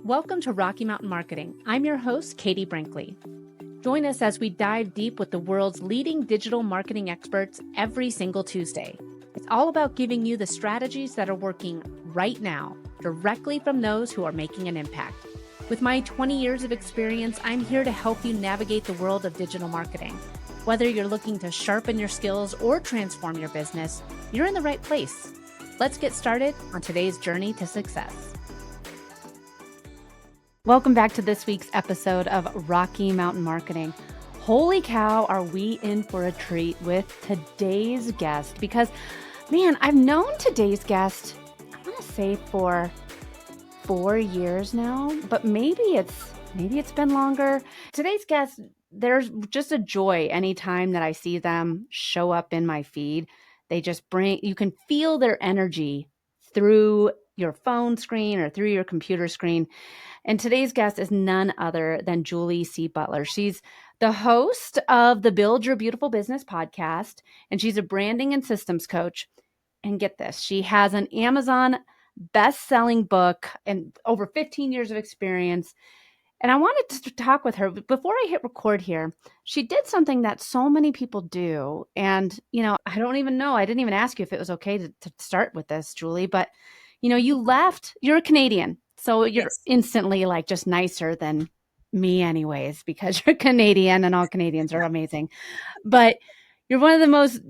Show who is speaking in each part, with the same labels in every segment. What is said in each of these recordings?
Speaker 1: Welcome to Rocky Mountain Marketing. I'm your host, Katie Brinkley. Join us as we dive deep with the world's leading digital marketing experts every single Tuesday. It's all about giving you the strategies that are working right now, directly from those who are making an impact. With my 20 years of experience, I'm here to help you navigate the world of digital marketing. Whether you're looking to sharpen your skills or transform your business, you're in the right place. Let's get started on today's journey to success. Welcome back to this week's episode of Rocky Mountain Marketing. Holy cow, are we in for a treat with today's guest? Because, man, I've known today's guest, I want to say for 4 years now, but maybe it's been longer. Today's guest, there's just a joy anytime that I see them show up in my feed. They just you can feel their energy through your phone screen or through your computer screen. And today's guest is none other than Julie C. Butler. She's the host of the Build Your Beautiful Business podcast, and she's a branding and systems coach. And get this, she has an Amazon best-selling book and over 15 years of experience. And I wanted to talk with her. Before I hit record here, she did something that so many people do. And, I don't even know. I didn't even ask you if it was okay to start with this, Julie. But, you're a Canadian. So you're instantly like just nicer than me anyways, because you're Canadian and all Canadians are amazing. But you're one of the most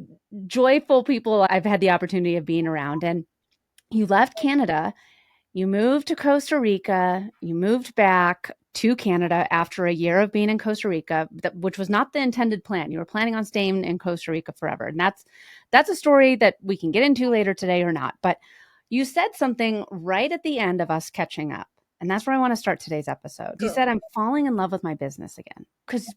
Speaker 1: joyful people I've had the opportunity of being around. And you left Canada, you moved to Costa Rica, you moved back to Canada after a year of being in Costa Rica, which was not the intended plan. You were planning on staying in Costa Rica forever. And that's a story that we can get into later today or not. But you said something right at the end of us catching up. And that's where I want to start today's episode. You said, I'm falling in love with my business again. Because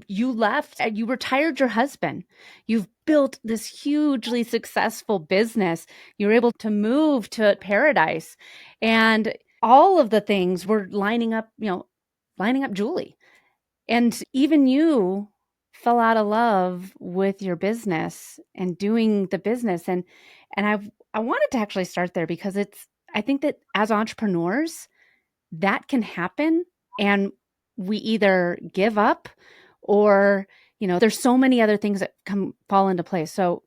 Speaker 1: you left, you retired your husband. You've built this hugely successful business. You were able to move to paradise. And all of the things were lining up Julie. And even you fell out of love with your business and doing the business. And I wanted to actually start there because I think that as entrepreneurs, that can happen. And we either give up or, there's so many other things that fall into place. So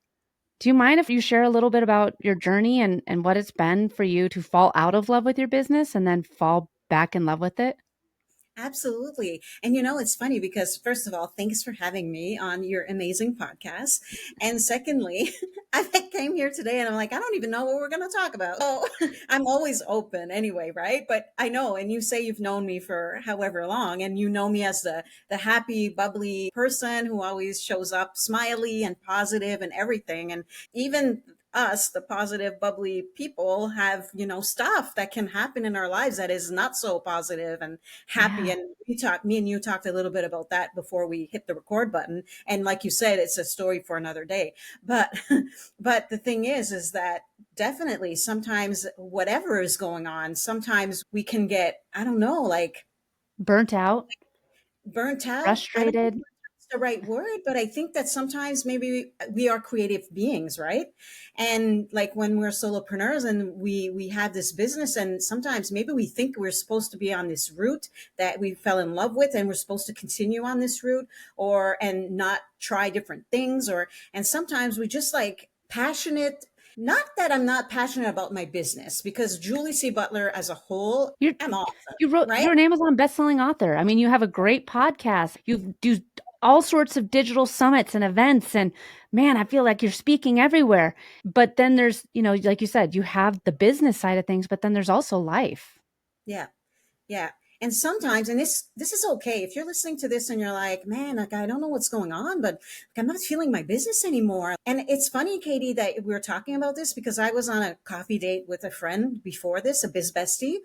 Speaker 1: do you mind if you share a little bit about your journey and what it's been for you to fall out of love with your business and then fall back in love with it?
Speaker 2: Absolutely. And it's funny because first of all, thanks for having me on your amazing podcast. And secondly, I came here today and I'm like, I don't even know what we're going to talk about. So I'm always open anyway, right? But I know, and you say you've known me for however long, and you know me as the happy, bubbly person who always shows up smiley and positive and everything. And even us, the positive, bubbly people, have, stuff that can happen in our lives that is not so positive and happy.
Speaker 1: Yeah.
Speaker 2: And me and you talked a little bit about that before we hit the record button. And like you said, it's a story for another day. But, but the thing is that definitely sometimes whatever is going on, sometimes we can get, I don't know, like
Speaker 1: Burnt out,
Speaker 2: I don't know
Speaker 1: frustrated.
Speaker 2: if that's the right word, but I think that sometimes maybe we are creative beings, right? And like when we're solopreneurs and we have this business, and sometimes maybe we think we're supposed to be on this route that we fell in love with, and we're supposed to continue on this route and not try different things, and sometimes we just like passionate. Not that I'm not passionate about my business, because Julie C. Butler as a whole,
Speaker 1: You're,
Speaker 2: I'm awesome, right?
Speaker 1: you're an Amazon bestselling author. I mean, you have a great podcast. You do all sorts of digital summits and events. And man, I feel like you're speaking everywhere. But then there's, like you said, you have the business side of things, but then there's also life.
Speaker 2: Yeah. Yeah. And sometimes, and this is okay. If you're listening to this and you're like, man, like, I don't know what's going on, but I'm not feeling my business anymore. And it's funny, Katie, that we're talking about this because I was on a coffee date with a friend before this, a biz bestie,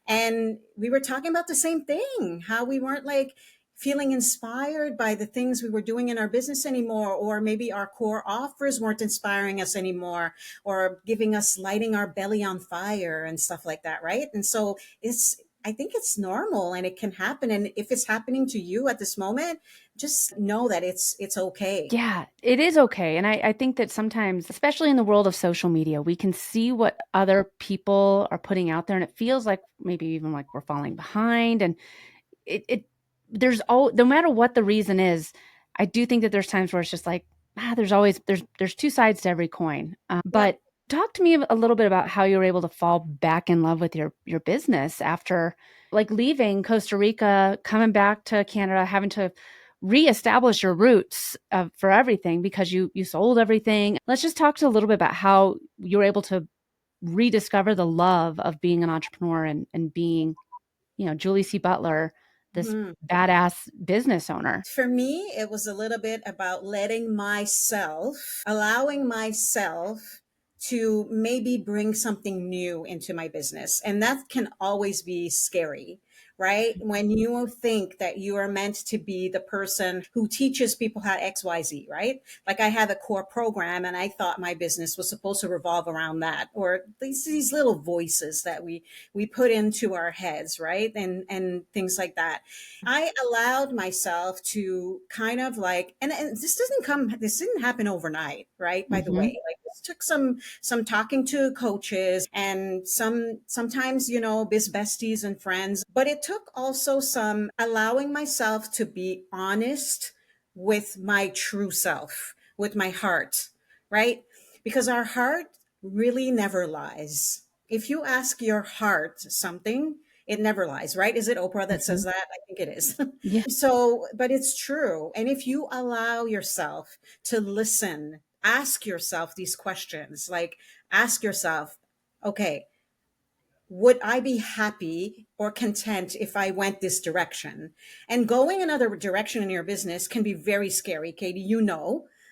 Speaker 2: and we were talking about the same thing, how we weren't like feeling inspired by the things we were doing in our business anymore, or maybe our core offers weren't inspiring us anymore, or giving us lighting our belly on fire and stuff like that. Right. And so I think it's normal and it can happen. And if it's happening to you at this moment, just know that it's okay.
Speaker 1: Yeah, it is okay. And I think that sometimes, especially in the world of social media, we can see what other people are putting out there, and it feels like maybe even like we're falling behind. And it there's all no matter what the reason is, I do think that there's times where it's just like, there's always there's two sides to every coin.
Speaker 2: Yep.
Speaker 1: But talk to me a little bit about how you were able to fall back in love with your business after like leaving Costa Rica, coming back to Canada, having to reestablish your roots for everything because you sold everything. Let's just talk to a little bit about how you were able to rediscover the love of being an entrepreneur and being, Julie C. Butler, this
Speaker 2: Mhm.
Speaker 1: badass business owner.
Speaker 2: For me, it was a little bit about allowing myself to maybe bring something new into my business. And that can always be scary, right? When you think that you are meant to be the person who teaches people how XYZ, right? Like I have a core program and I thought my business was supposed to revolve around that, or these little voices that we put into our heads, right? And things like that. I allowed myself to kind of like, and this didn't happen overnight, right? By the way,
Speaker 1: Mm-hmm.
Speaker 2: like this took some talking to coaches and sometimes, biz besties and friends, but it took also some allowing myself to be honest with my true self, with my heart, right? Because our heart really never lies. If you ask your heart something, it never lies, right? Is it Oprah that
Speaker 1: Mm-hmm.
Speaker 2: says that? I think it is.
Speaker 1: Yeah.
Speaker 2: So, but it's true. And if you allow yourself to listen, ask yourself these questions, like ask yourself, okay, would I be happy or content if I went this direction? And going another direction in your business can be very scary, Katie,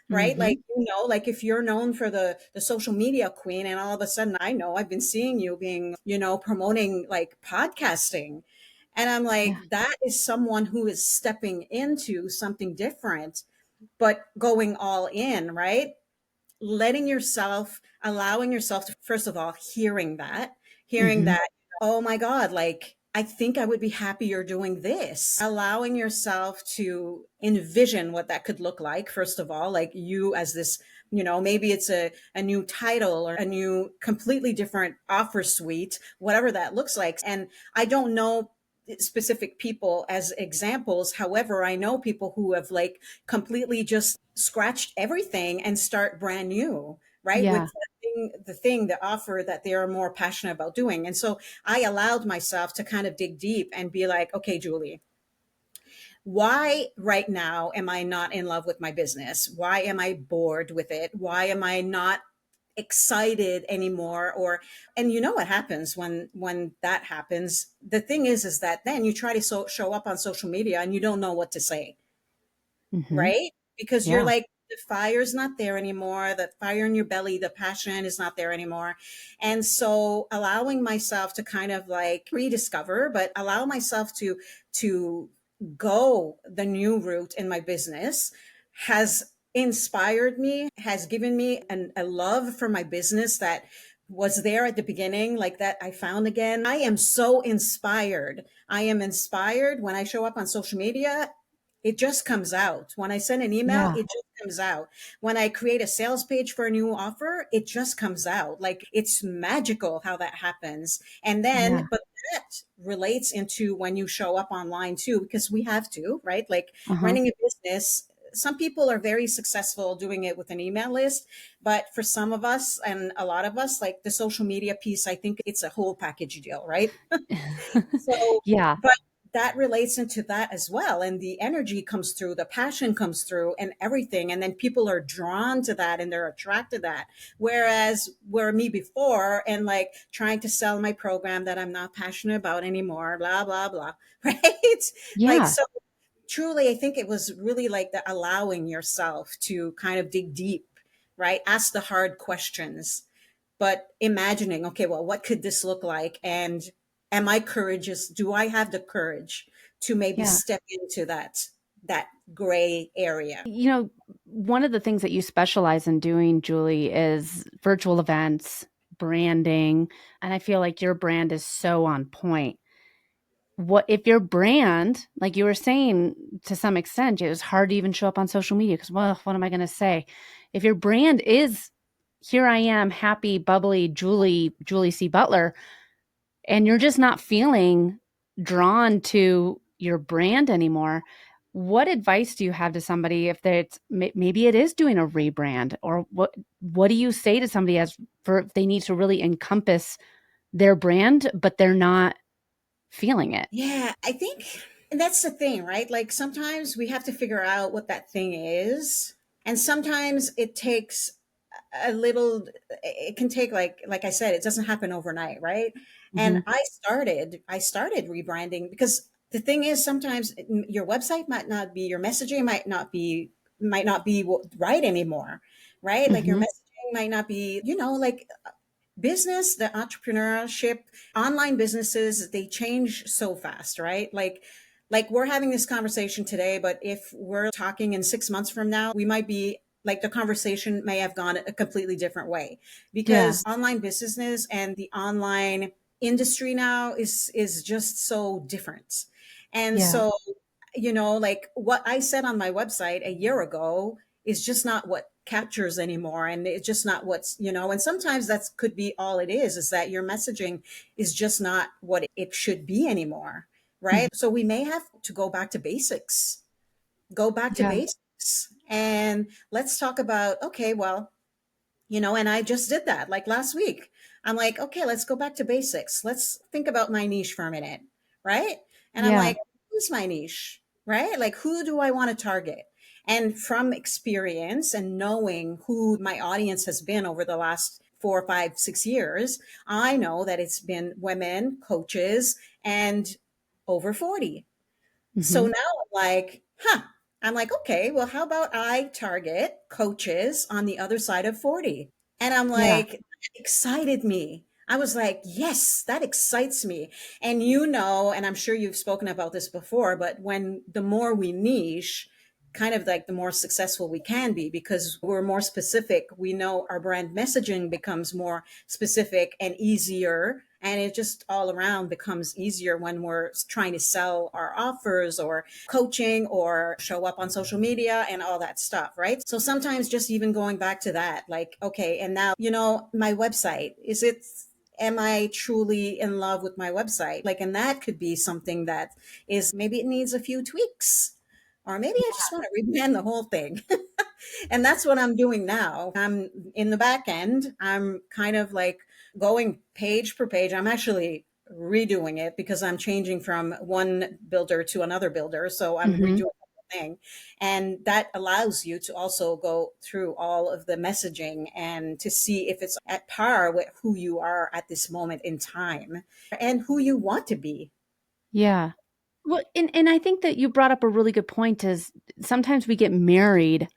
Speaker 2: right?
Speaker 1: Mm-hmm.
Speaker 2: Like if you're known for the social media queen and all of a sudden I know I've been seeing you being, promoting like podcasting. And I'm
Speaker 1: Yeah.
Speaker 2: like, that is someone who is stepping into something different, but going all in, right? Allowing yourself to, first of all, hearing
Speaker 1: Mm-hmm.
Speaker 2: that, oh my God, like, I think I would be happier doing this. Allowing yourself to envision what that could look like, first of all, like you as this, maybe it's a new title or a new, completely different offer suite, whatever that looks like. And I don't know specific people as examples. However, I know people who have like completely just scratched everything and start brand new, right? With
Speaker 1: Yeah.
Speaker 2: the offer that they are more passionate about doing. And so I allowed myself to kind of dig deep and be like, okay, Julie, why right now am I not in love with my business? Why am I bored with it? Why am I not excited anymore? Or, and you know what happens when that happens? The thing is that then you try to show up on social media and you don't know what to say,
Speaker 1: Mm-hmm.
Speaker 2: right? Because you're
Speaker 1: Yeah.
Speaker 2: like, the fire's not there anymore. The fire in your belly, the passion is not there anymore. And so allowing myself to kind of like rediscover, but allow myself to go the new route in my business has inspired me, has given me a love for my business that was there at the beginning, like that I found again. I am so inspired. I am inspired when I show up on social media. It just comes out. When I send an email,
Speaker 1: Yeah.
Speaker 2: it just comes out. When I create a sales page for a new offer, it just comes out. Like it's magical how that happens. And then,
Speaker 1: Yeah.
Speaker 2: but that relates into when you show up online too, because we have to, right? Like
Speaker 1: Uh-huh.
Speaker 2: running a business. Some people are very successful doing it with an email list, but for some of us and a lot of us, like the social media piece, I think it's a whole package deal, right? So,
Speaker 1: Yeah.
Speaker 2: but that relates into that as well. And the energy comes through, the passion comes through, and everything. And then people are drawn to that and they're attracted to that. Whereas where me before and like trying to sell my program that I'm not passionate about anymore, blah, blah, blah. Right. Like,
Speaker 1: Yeah.
Speaker 2: so truly, I think it was really like the allowing yourself to kind of dig deep, right? Ask the hard questions, but imagining, okay, well, what could this look like? And am I courageous? Do I have the courage to maybe
Speaker 1: Yeah.
Speaker 2: step into that gray area?
Speaker 1: One of the things that you specialize in doing, Julie, is virtual events, branding, and I feel like your brand is so on point. what if your brand, like you were saying, to some extent, it was hard to even show up on social media because, well, what am I going to say? If your brand is, here I am, happy, bubbly, Julie C. Butler, and you're just not feeling drawn to your brand anymore, what advice do you have to somebody if it's maybe it is doing a rebrand, or what do you say to somebody as for if they need to really encompass their brand but they're not feeling it?
Speaker 2: Yeah, I think and that's the thing, right? Like sometimes we have to figure out what that thing is. And sometimes it takes a little it can take like I said, it doesn't happen overnight, right? And
Speaker 1: Mhm.
Speaker 2: I started rebranding because the thing is sometimes your website might not be your messaging might not be right anymore, right? Like your
Speaker 1: Mhm.
Speaker 2: messaging might not be, like business, the entrepreneurship, online businesses, they change so fast, right? Like we're having this conversation today, but if we're talking in 6 months from now, we might be like the conversation may have gone a completely different way
Speaker 1: Yeah.
Speaker 2: because online business and the online industry now is just so different. And
Speaker 1: Yeah.
Speaker 2: so, like what I said on my website a year ago is just not what captures anymore, and it's just not and sometimes that could be all it is that your messaging is just not what it should be anymore,
Speaker 1: Mhm.
Speaker 2: right? So we may have to go back to
Speaker 1: Yeah.
Speaker 2: basics, and let's talk about, okay, well, and I just did that like last week. I'm like, okay, let's go back to basics. Let's think about my niche for a minute, right? And I'm
Speaker 1: Yeah.
Speaker 2: like, who's my niche, right? Like, who do I want to target? And from experience and knowing who my audience has been over the last 4, 5, 6 years, I know that it's been women, coaches, and over 40. So
Speaker 1: Mhm.
Speaker 2: now I'm like, okay, well, how about I target coaches on the other side of 40? And I'm
Speaker 1: Yeah.
Speaker 2: like, that excited me. I was like, yes, that excites me. And and I'm sure you've spoken about this before, but when the more we niche, kind of like the more successful we can be because we're more specific. We know our brand messaging becomes more specific and easier. And it just all around becomes easier when we're trying to sell our offers or coaching or show up on social media and all that stuff, right? So sometimes just even going back to that, like, okay, and now, my website, am I truly in love with my website? Like, and that could be something that is maybe it needs a few tweaks, or maybe I just want to rebrand the whole thing. And that's what I'm doing now. I'm in the back end. I'm kind of like going page per page. I'm actually redoing it because I'm changing from one builder to another builder. So I'm redoing
Speaker 1: Mhm.
Speaker 2: the whole thing. And that allows you to also go through all of the messaging and to see if it's at par with who you are at this moment in time and who you want to be.
Speaker 1: Yeah. Well, and I think that you brought up a really good point is sometimes we get married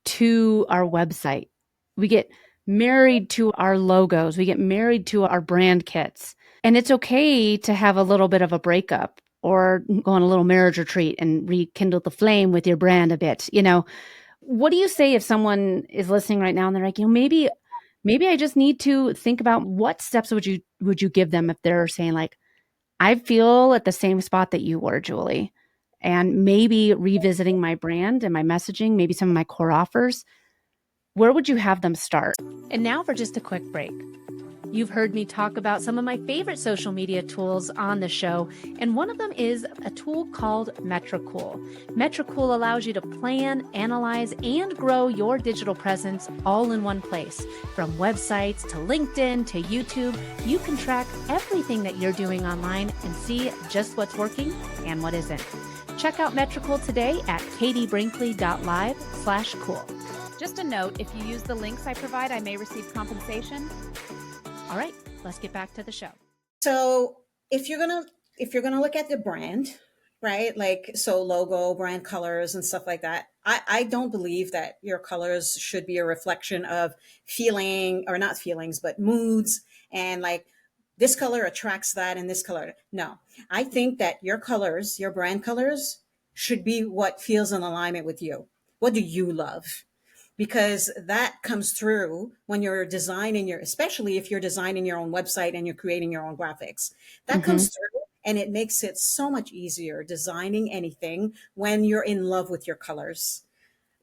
Speaker 1: to our website. We get married to our logos. We get married to our brand kits. And it's okay to have a little bit of a breakup or go on a little marriage retreat and rekindle the flame with your brand a bit. What do you say if someone is listening right now and they're like, maybe I just need to think about what steps would you give them if they're saying like, I feel at the same spot that you were, Julie, and maybe revisiting my brand and my messaging, maybe some of my core offers, where would you have them start? And now for just a quick break. You've heard me talk about some of my favorite social media tools on the show, and one of them is a tool called Metricool. Metricool allows you to plan, analyze, and grow your digital presence all in one place. From websites to LinkedIn to YouTube, you can track everything that you're doing online and see just what's working and what isn't. Check out Metricool today at katiebrinkley.live/cool. Just a note, if you use the links I provide, I may receive compensation. All right, let's get back to the show.
Speaker 2: So if you're gonna look at the brand, right? Like so logo, brand colors and stuff like that. I don't believe that your colors should be a reflection of feeling or not feelings, but moods and like this color attracts that and this color. No. I think that your colors, your brand colors, should be what feels in alignment with you. What do you love? Because that comes through when you're designing especially if you're designing your own website and you're creating your own graphics. That
Speaker 1: Mm-hmm.
Speaker 2: comes through. And it makes it so much easier designing anything when you're in love with your colors.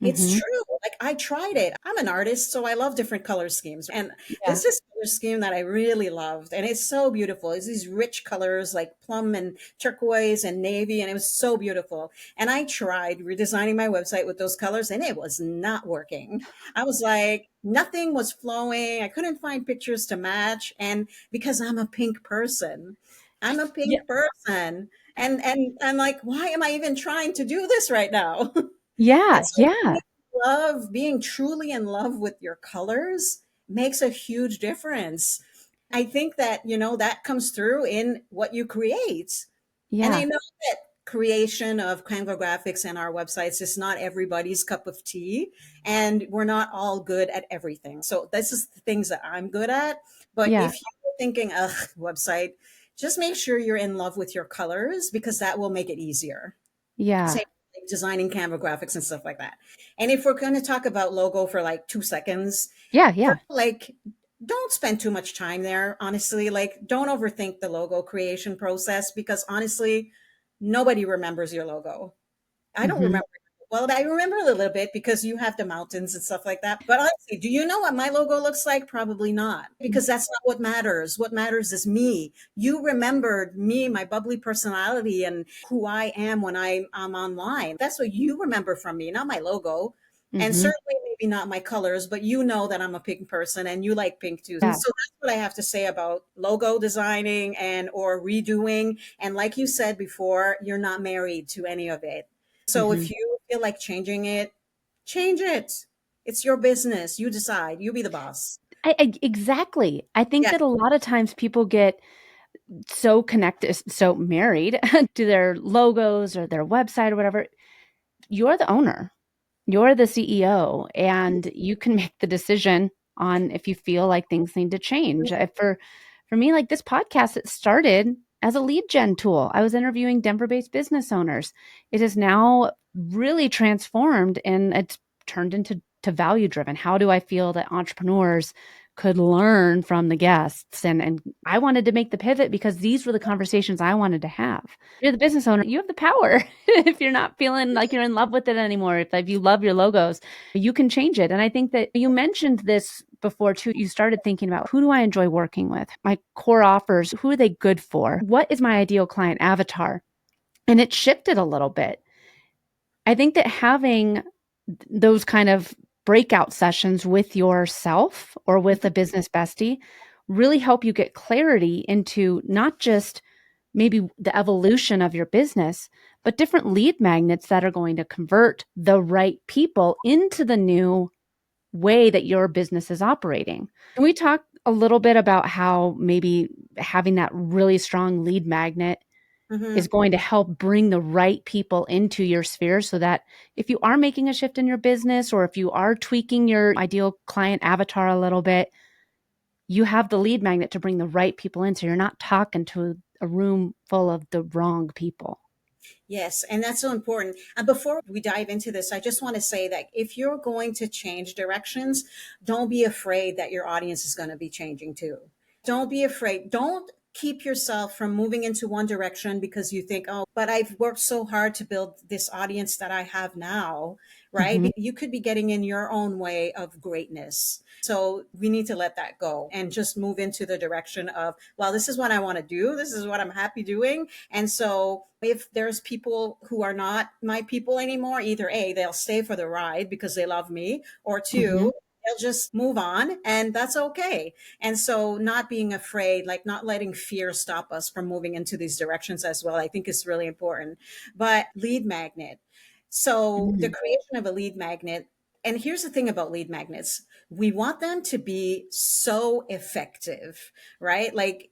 Speaker 2: It's
Speaker 1: Hmm.
Speaker 2: true. Like I tried it. I'm an artist, so I love different color schemes. And
Speaker 1: Yeah.
Speaker 2: this is color scheme that I really loved. And it's so beautiful. It's these rich colors like plum and turquoise and navy. And it was so beautiful. And I tried redesigning my website with those colors and it was not working. I was like, nothing was flowing. I couldn't find pictures to match. And because I'm a pink person, I'm a
Speaker 1: Yeah.
Speaker 2: pink person. And I'm like, why am I even trying to do this right now?
Speaker 1: Yeah.
Speaker 2: And so
Speaker 1: Yeah.
Speaker 2: being truly in love with your colors makes a huge difference. I think that, that comes through in what you create. And I
Speaker 1: Yeah.
Speaker 2: know that creation of Canva graphics and our websites is not everybody's cup of tea, and we're not all good at everything. So this is the things that I'm good at. But
Speaker 1: Yeah.
Speaker 2: if you're thinking, ugh, website, just make sure you're in love with your colors because that will make it easier.
Speaker 1: Yeah.
Speaker 2: Same like designing Canva graphics and stuff like that. And if we're going to talk about logo for like 2 seconds,
Speaker 1: Yeah.
Speaker 2: for
Speaker 1: Yeah.
Speaker 2: like, don't spend too much time there. Honestly, like, don't overthink the logo creation process because honestly, nobody remembers your logo. I don't
Speaker 1: Hmm.
Speaker 2: remember. Well, I remember a little bit because you have the mountains and stuff like that. But honestly, do you know what my logo looks like? Probably not, because that's not what matters. What matters is me. You remembered me, my bubbly personality, and who I am when I'm online. That's what you remember from me, not my logo. And
Speaker 1: Hmm.
Speaker 2: certainly maybe not my colors, but you know that I'm a pink person and you like pink too. And
Speaker 1: Yeah.
Speaker 2: so that's what I have to say about logo designing and or redoing. And like you said before, you're not married to any of it. So
Speaker 1: Hmm.
Speaker 2: if you feel like changing it, change it. It's your business. You decide. You be the boss.
Speaker 1: Exactly. I think
Speaker 2: Yeah.
Speaker 1: that a lot of times people get so connected, so married to their logos or their website or whatever. You're the owner, you're the CEO, and you can make the decision on if you feel like things need to change. For me, like this podcast, it started as a lead gen tool. I was interviewing Denver-based business owners. It is now really transformed and it's turned into value driven. How do I feel that entrepreneurs could learn from the guests? And I wanted to make the pivot because these were the conversations I wanted to have. You're the business owner, you have the power. If you're not feeling like you're in love with it anymore, if you love your logos, you can change it. And I think that you mentioned this before too. You started thinking about, who do I enjoy working with? My core offers, who are they good for? What is my ideal client avatar? And it shifted a little bit. I think that having those kind of breakout sessions with yourself or with a business bestie really help you get clarity into not just maybe the evolution of your business, but different lead magnets that are going to convert the right people into the new way that your business is operating. Can we talk a little bit about how maybe having that really strong lead magnet is
Speaker 2: Hmm.
Speaker 1: going to help bring the right people into your sphere so that if you are making a shift in your business or if you are tweaking your ideal client avatar a little bit, you have the lead magnet to bring the right people in. So you're not talking to a room full of the wrong people.
Speaker 2: Yes, and that's so important. And before we dive into this, I just want to say that if you're going to change directions, don't be afraid that your audience is going to be changing too. Don't be afraid. Don't keep yourself from moving into one direction because you think, oh, but I've worked so hard to build this audience that I have now,
Speaker 1: Mhm.
Speaker 2: right? You could be getting in your own way of greatness. So we need to let that go and just move into the direction of, well, this is what I want to do. This is what I'm happy doing. And so if there's people who are not my people anymore, either A, they'll stay for the ride because they love me, or
Speaker 1: Mhm.
Speaker 2: two, they'll just move on and that's okay. And so not being afraid, like not letting fear stop us from moving into these directions as well, I think is really important. But lead magnet. So the
Speaker 1: Mhm.
Speaker 2: creation of a lead magnet, and here's the thing about lead magnets, we want them to be so effective, right? Like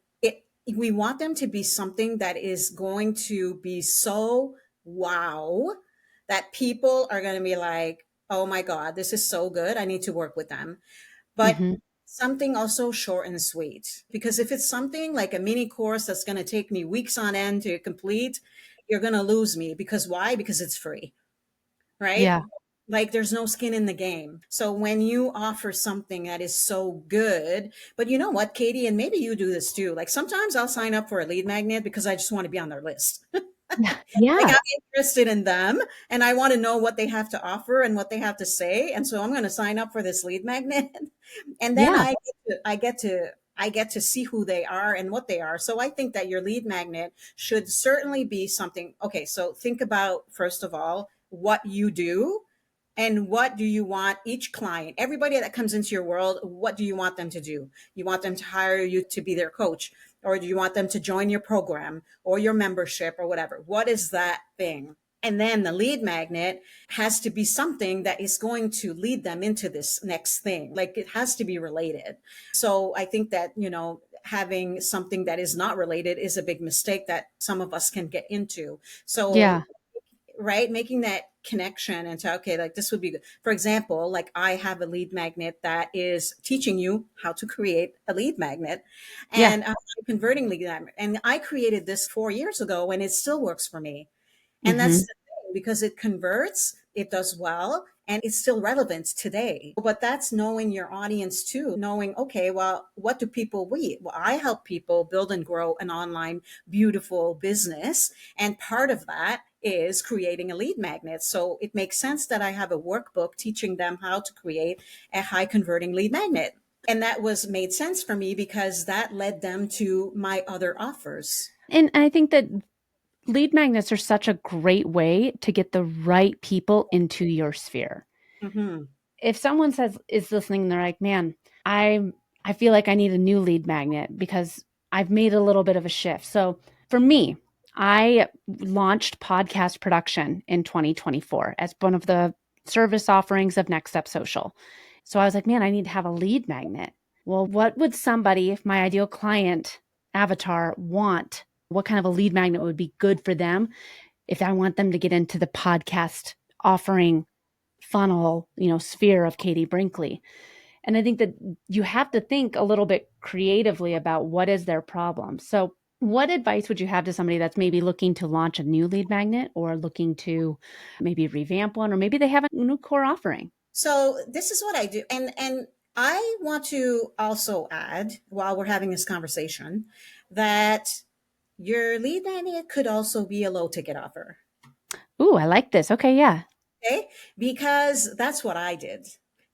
Speaker 2: we want them to be something that is going to be so wow that people are going to be like, oh my God, this is so good. I need to work with them. But
Speaker 1: Mhm.
Speaker 2: something also short and sweet. Because if it's something like a mini course that's going to take me weeks on end to complete, you're going to lose me. Because why? Because it's free, right?
Speaker 1: Yeah.
Speaker 2: Like there's no skin in the game. So when you offer something that is so good, but you know what, Katie, and maybe you do this too. Like sometimes I'll sign up for a lead magnet because I just want to be on their list.
Speaker 1: Yeah.
Speaker 2: Like
Speaker 1: Yeah.
Speaker 2: I'm interested in them and I want to know what they have to offer and what they have to say. And so I'm going to sign up for this lead magnet. And then
Speaker 1: Yeah.
Speaker 2: I get to see who they are and what they are. So I think that your lead magnet should certainly be something. Okay, so think about first of all what you do and what do you want each client, everybody that comes into your world, what do you want them to do? You want them to hire you to be their coach, or do you want them to join your program or your membership or whatever? What is that thing? And then the lead magnet has to be something that is going to lead them into this next thing. Like it has to be related. So I think that, having something that is not related is a big mistake that some of us can get into. So,
Speaker 1: Yeah.
Speaker 2: right, making that connection and to, okay, like this would be good. For example, like I have a lead magnet that is teaching you how to create a lead magnet
Speaker 1: Yeah.
Speaker 2: and converting lead magnet. And I created this 4 years ago and it still works for me. And that's
Speaker 1: Hmm.
Speaker 2: the thing because it converts, it does well, and it's still relevant today. But that's knowing your audience too, knowing, okay, well, what do people need? Well, I help people build and grow an online beautiful business. And part of that is creating a lead magnet. So it makes sense that I have a workbook teaching them how to create a high converting lead magnet. And that was made sense for me because that led them to my other offers.
Speaker 1: And I think that lead magnets are such a great way to get the right people into your sphere.
Speaker 2: Hmm.
Speaker 1: If someone is listening and they're like, "Man, I I feel like I need a new lead magnet because I've made a little bit of a shift." So, for me, I launched podcast production in 2024 as one of the service offerings of Next Step Social. So I was like, "Man, I need to have a lead magnet." Well, what would somebody, if my ideal client avatar want? What kind of a lead magnet would be good for them if I want them to get into the podcast offering funnel, sphere of Katie Brinkley? And I think that you have to think a little bit creatively about what is their problem. So, what advice would you have to somebody that's maybe looking to launch a new lead magnet or looking to maybe revamp one, or maybe they have a new core offering?
Speaker 2: So this is what I do. And I want to also add while we're having this conversation that your lead magnet could also be a low ticket offer.
Speaker 1: Ooh, I like this. Okay, yeah.
Speaker 2: Okay. Because that's what I did.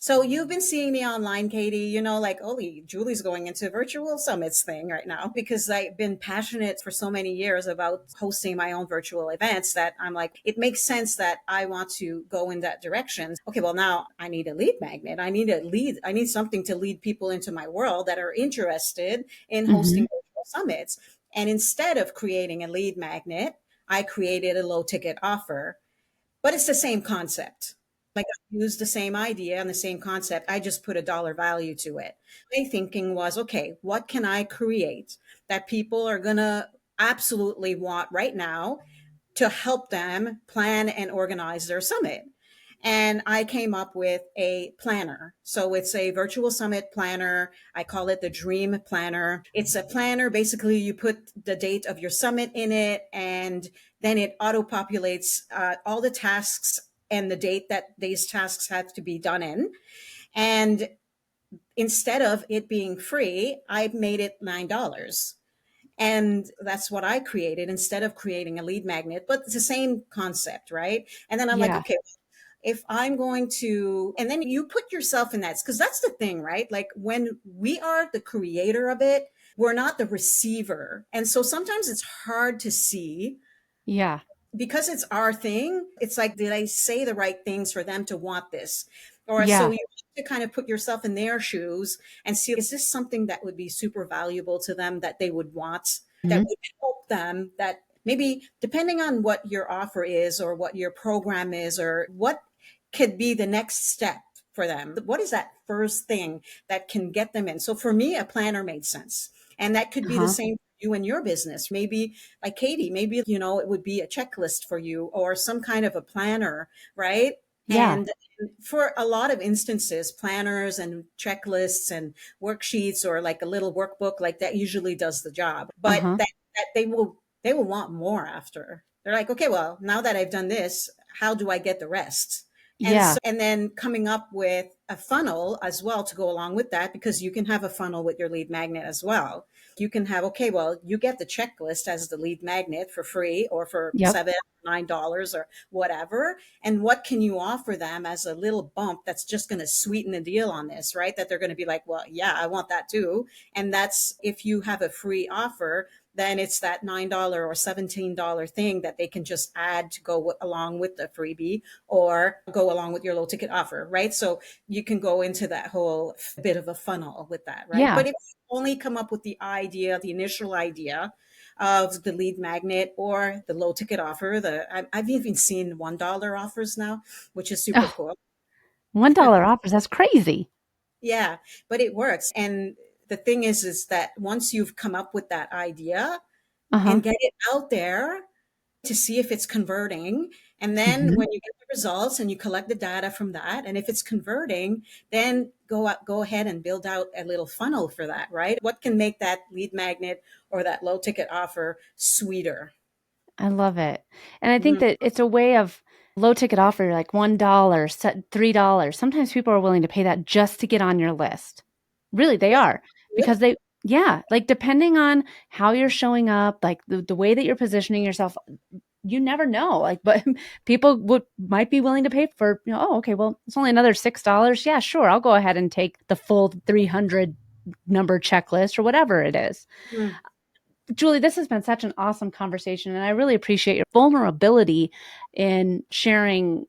Speaker 2: So you've been seeing me online, Katie, like, holy, Julie's going into virtual summits thing right now because I've been passionate for so many years about hosting my own virtual events that I'm like, it makes sense that I want to go in that direction. Okay, well, now I need a lead magnet. I need something to lead people into my world that are interested in
Speaker 1: Hmm.
Speaker 2: hosting virtual summits. And instead of creating a lead magnet, I created a low ticket offer, but it's the same concept. Like I used the same idea and the same concept. I just put a dollar value to it. My thinking was, okay, what can I create that people are going to absolutely want right now to help them plan and organize their summit? And I came up with a planner. So it's a virtual summit planner. I call it the Dream Planner. It's a planner. Basically, you put the date of your summit in it, and then it auto populates all the tasks and the date that these tasks have to be done in. And instead of it being free, I made it $9. And that's what I created instead of creating a lead magnet, but it's the same concept, right? And then I'm like,
Speaker 1: Yeah.
Speaker 2: okay, if I'm going to, and then you put yourself in that, because that's the thing, right? Like when we are the creator of it, we're not the receiver. And so sometimes it's hard to see
Speaker 1: Yeah.
Speaker 2: because it's our thing. It's like, did I say the right things for them to want this? Or so
Speaker 1: Yeah.
Speaker 2: you have to kind of put yourself in their shoes and see, is this something that would be super valuable to them that they would want, that
Speaker 1: Hmm.
Speaker 2: would help them, that maybe depending on what your offer is or what your program is or what could be the next step for them. What is that first thing that can get them in? So for me, a planner made sense. And that could be the
Speaker 1: Uh-huh.
Speaker 2: same for you and your business. Maybe like Katie, maybe, it would be a checklist for you or some kind of a planner, right?
Speaker 1: Yeah.
Speaker 2: And for a lot of instances, planners and checklists and worksheets or like a little workbook like that usually does the job. But
Speaker 1: Uh-huh.
Speaker 2: that they will want more after. They're like, okay, well, now that I've done this, how do I get the rest?
Speaker 1: Yeah.
Speaker 2: And then coming up with a funnel as well to go along with that, because you can have a funnel with your lead magnet as well. You can have, okay, well, you get the checklist as the lead magnet for free or for
Speaker 1: Yep.
Speaker 2: $7, $9 or whatever. And what can you offer them as a little bump that's just going to sweeten the deal on this, right? That they're going to be like, well, yeah, I want that too. And that's if you have a free offer, then it's that $9 or $17 thing that they can just add to go along with the freebie or go along with your low ticket offer, right? So you can go into that whole bit of a funnel with that, right?
Speaker 1: Yeah.
Speaker 2: But if you only come up with the idea, the initial idea of the lead magnet or the low ticket offer, I've even seen $1 offers now, which is super
Speaker 1: Oh,
Speaker 2: cool.
Speaker 1: $1 offers. That's crazy.
Speaker 2: Yeah, but it works. And the thing is that once you've come up with that idea
Speaker 1: Uh-huh.
Speaker 2: and get it out there to see if it's converting. And then
Speaker 1: Mhm.
Speaker 2: when you get the results and you collect the data from that, and if it's converting, then go ahead and build out a little funnel for that, right? What can make that lead magnet or that low ticket offer sweeter?
Speaker 1: I love it. And I think
Speaker 2: Mhm.
Speaker 1: that it's a way of low ticket offer, like $1, $3. Sometimes people are willing to pay that just to get on your list. Really, they
Speaker 2: Yeah,
Speaker 1: are.
Speaker 2: good.
Speaker 1: Because yeah, like depending on how you're showing up, like the way that you're positioning yourself, you never know. Like, but people might be willing to pay for, oh, okay, well, it's only another $6. Yeah, sure. I'll go ahead and take the full 300 number checklist or whatever it is.
Speaker 2: Mm.
Speaker 1: Julie, this has been such an awesome conversation, and I really appreciate your vulnerability in sharing,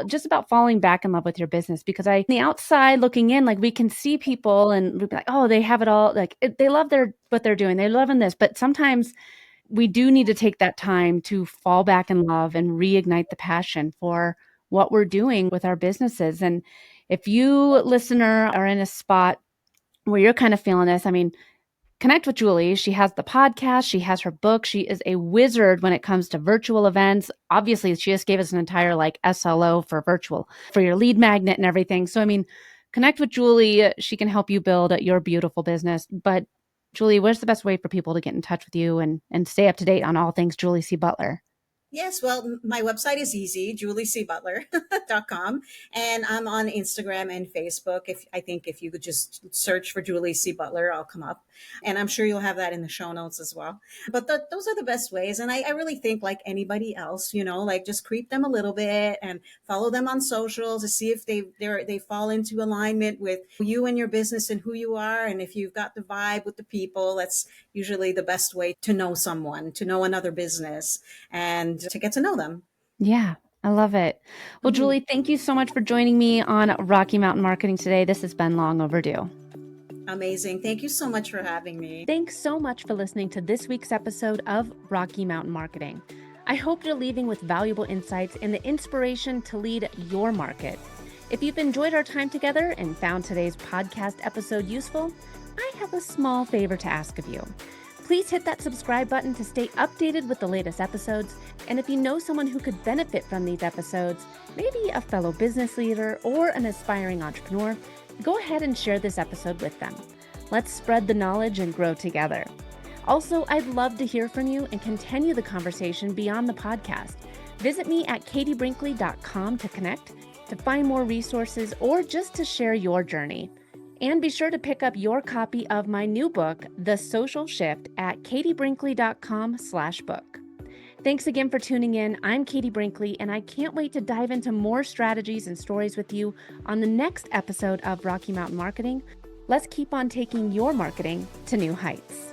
Speaker 1: just about falling back in love with your business. Because the outside looking in, like we can see people and we'd be like, oh, they have it all. Like they love what they're doing. They're loving this. But sometimes we do need to take that time to fall back in love and reignite the passion for what we're doing with our businesses. And if you, listener, are in a spot where you're kind of feeling this, I mean, connect with Julie. She has the podcast, she has her book. She is a wizard when it comes to virtual events. Obviously, she just gave us an entire like SLO for virtual for your lead magnet and everything. So, I mean, connect with Julie. She can help you build your beautiful business. But Julie, what's the best way for people to get in touch with you and stay up to date on all things Julie C. Butler?
Speaker 2: Yes, well, my website is easy, juliecbutler.com. And I'm on Instagram and Facebook. If you could just search for Julie C. Butler, I'll come up. And I'm sure you'll have that in the show notes as well. But those are the best ways. And I really think like anybody else, like just creep them a little bit and follow them on socials to see if they fall into alignment with you and your business and who you are. And if you've got the vibe with the people, that's usually the best way to know someone, to know another business and to get to know them.
Speaker 1: Yeah, I love it. Well,
Speaker 2: Mhm.
Speaker 1: Julie, thank you so much for joining me on Rocky Mountain Marketing today. This has been long overdue.
Speaker 2: Amazing. Thank you so much for having me.
Speaker 1: Thanks so much for listening to this week's episode of Rocky Mountain Marketing. I hope you're leaving with valuable insights and the inspiration to lead your market. If you've enjoyed our time together and found today's podcast episode useful, I have a small favor to ask of you. Please hit that subscribe button to stay updated with the latest episodes. And if you know someone who could benefit from these episodes, maybe a fellow business leader or an aspiring entrepreneur, go ahead and share this episode with them. Let's spread the knowledge and grow together. Also, I'd love to hear from you and continue the conversation beyond the podcast. Visit me at katiebrinkley.com to connect, to find more resources, or just to share your journey. And be sure to pick up your copy of my new book, The Social Shift, at katiebrinkley.com/book. Thanks again for tuning in. I'm Katie Brinkley, and I can't wait to dive into more strategies and stories with you on the next episode of Rocky Mountain Marketing. Let's keep on taking your marketing to new heights.